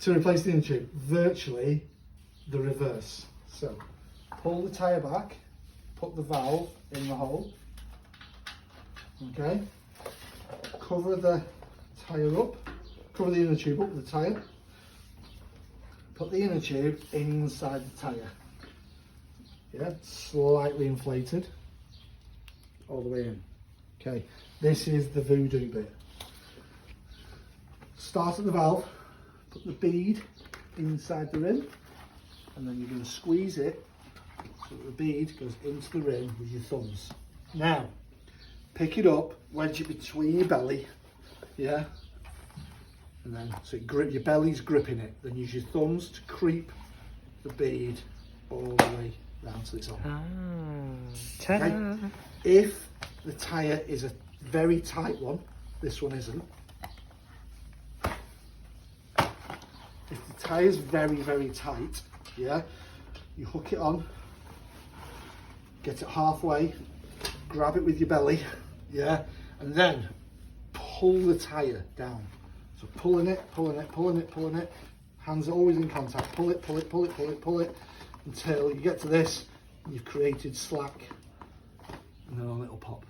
to replace the inner tube, virtually the reverse. So pull the tyre back, put the valve in the hole, okay, cover the tyre up, cover the inner tube up with the tyre, put the inner tube inside the tyre, yeah, slightly inflated, all the way in. Okay, this is the voodoo bit. Start at the valve, put the bead inside the rim, and then you're going to squeeze it so that the bead goes into the rim with your thumbs. Now, pick it up, wedge it between your belly, yeah, and then so your belly's gripping it. Then use your thumbs to creep the bead all the way round to its hole. Okay? If the tyre is a very tight one, this one isn't. If the tyre is very, very tight, yeah, you hook it on, get it halfway, grab it with your belly, yeah, and then pull the tyre down. So pulling it, pulling it, pulling it, pulling it, hands are always in contact, pull it, pull it, pull it, pull it, pull it, until you get to this, and you've created slack, and then on it'll pop.